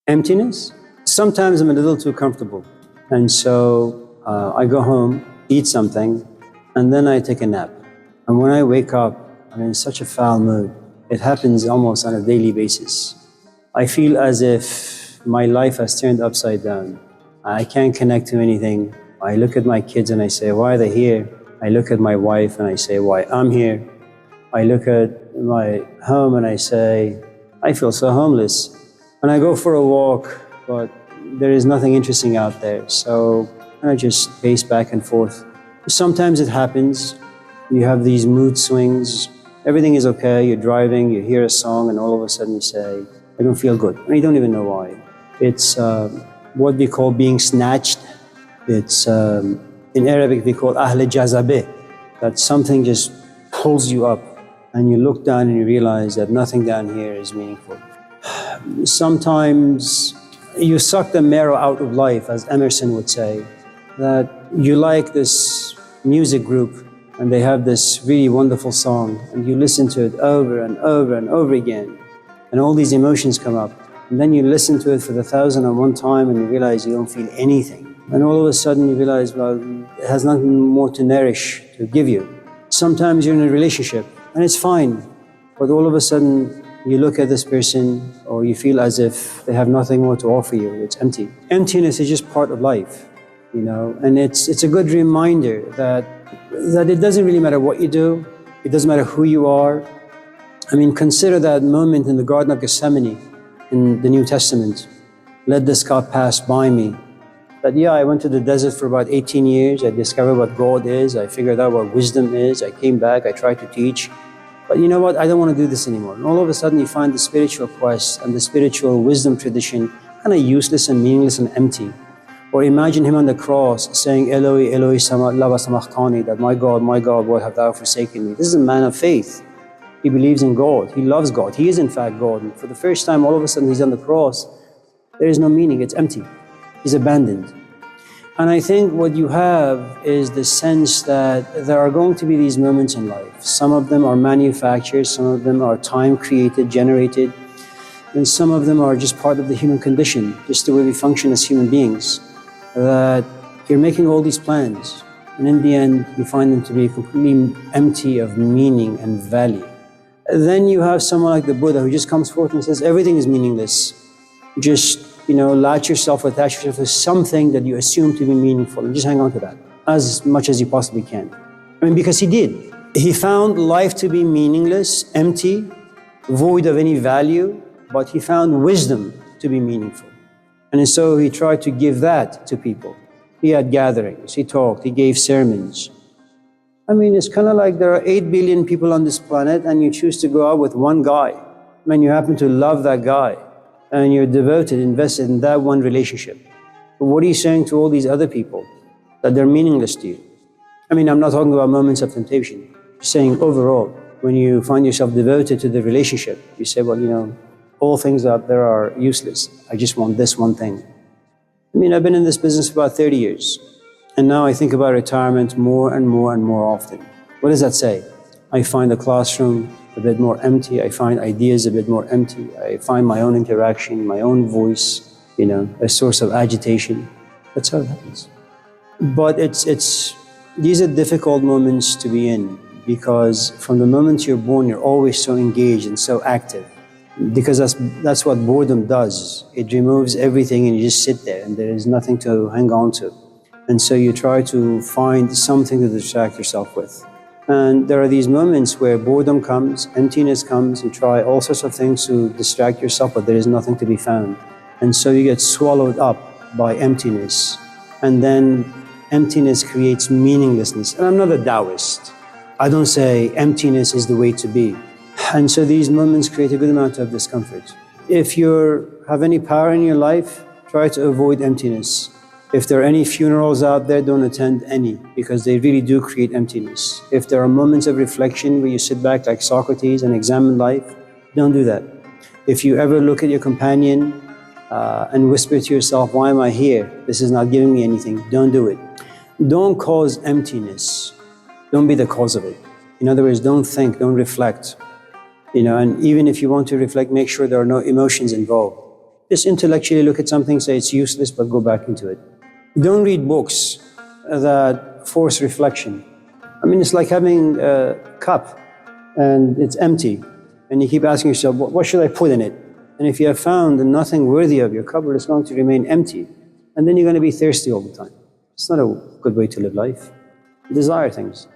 Emptiness? Sometimes I'm a little too comfortable. And so I go home, eat something, and then I take a nap. And when I wake up, I'm in such a foul mood. It happens almost on a daily basis. I feel as if my life has turned upside down. I can't connect to anything. I look at my kids and I say, why are they here? I look at my wife and I say, why I'm here. I look at my home and I say, I feel so homeless. And I go for a walk, but there is nothing interesting out there. So I just pace back and forth. Sometimes it happens. You have these mood swings. Everything is okay. You're driving, you hear a song, and all of a sudden you say, I don't feel good. And you don't even know why. It's what we call being snatched. It's in Arabic we call ahl jazabeh, that something just pulls you up and you look down and you realize that nothing down here is meaningful. Sometimes you suck the marrow out of life, as Emerson would say, that you like this music group and they have this really wonderful song and you listen to it over and over and over again and all these emotions come up. And then you listen to it for the 1,001st time and you realize you don't feel anything. And all of a sudden you realize, well, it has nothing more to nourish, to give you. Sometimes you're in a relationship and it's fine, but all of a sudden you look at this person or you feel as if they have nothing more to offer you. It's empty. Emptiness is just part of life, you know, and it's a good reminder that it doesn't really matter what you do. It doesn't matter who you are. I mean, consider that moment in the Garden of Gethsemane in the New Testament. Let this cup pass by me. But yeah, I went to the desert for about 18 years. I discovered what God is. I figured out what wisdom is. I came back. I tried to teach. But you know what? I don't want to do this anymore. And all of a sudden you find the spiritual quest and the spiritual wisdom tradition kind of useless and meaningless and empty. Or imagine him on the cross saying, Eloi, Eloi, lama sabachthani, that my God, why have thou forsaken me? This is a man of faith. He believes in God. He loves God. He is in fact God. And for the first time, all of a sudden he's on the cross. There is no meaning. It's empty. He's abandoned. And I think what you have is the sense that there are going to be these moments in life. Some of them are manufactured, some of them are time created, generated, and some of them are just part of the human condition, just the way we function as human beings. That you're making all these plans, and in the end, you find them to be completely empty of meaning and value. Then you have someone like the Buddha who just comes forth and says, everything is meaningless. Just latch yourself, attach yourself to something that you assume to be meaningful and just hang on to that as much as you possibly can. I mean, because he did. He found life to be meaningless, empty, void of any value, but he found wisdom to be meaningful. And so he tried to give that to people. He had gatherings, he talked, he gave sermons. I mean, it's kind of like there are 8 billion people on this planet and you choose to go out with one guy. I mean, you happen to love that guy. And you're devoted, invested in that one relationship. But what are you saying to all these other people? That they're meaningless to you? I mean, I'm not talking about moments of temptation. I'm saying overall, when you find yourself devoted to the relationship, you say, well, all things out there are useless. I just want this one thing. I mean, I've been in this business for about 30 years. And now I think about retirement more and more and more often. What does that say? I find the classroom a bit more empty. I find ideas a bit more empty. I find my own interaction, my own voice, a source of agitation. That's how it happens. But these are difficult moments to be in because from the moment you're born, you're always so engaged and so active because that's what boredom does. It removes everything and you just sit there and there is nothing to hang on to. And so you try to find something to distract yourself with. And there are these moments where boredom comes, emptiness comes, you try all sorts of things to distract yourself, but there is nothing to be found. And so you get swallowed up by emptiness. And then emptiness creates meaninglessness. And I'm not a Taoist. I don't say emptiness is the way to be. And so these moments create a good amount of discomfort. If you have any power in your life, try to avoid emptiness. If there are any funerals out there, don't attend any, because they really do create emptiness. If there are moments of reflection where you sit back like Socrates and examine life, don't do that. If you ever look at your companion and whisper to yourself, why am I here? This is not giving me anything. Don't do it. Don't cause emptiness. Don't be the cause of it. In other words, don't think, don't reflect. And even if you want to reflect, make sure there are no emotions involved. Just intellectually look at something, say it's useless, but go back into it. Don't read books that force reflection. I mean, it's like having a cup and it's empty, and you keep asking yourself, what should I put in it? And if you have found nothing worthy of your cup, well, it's going to remain empty. And then you're going to be thirsty all the time. It's not a good way to live life. Desire things.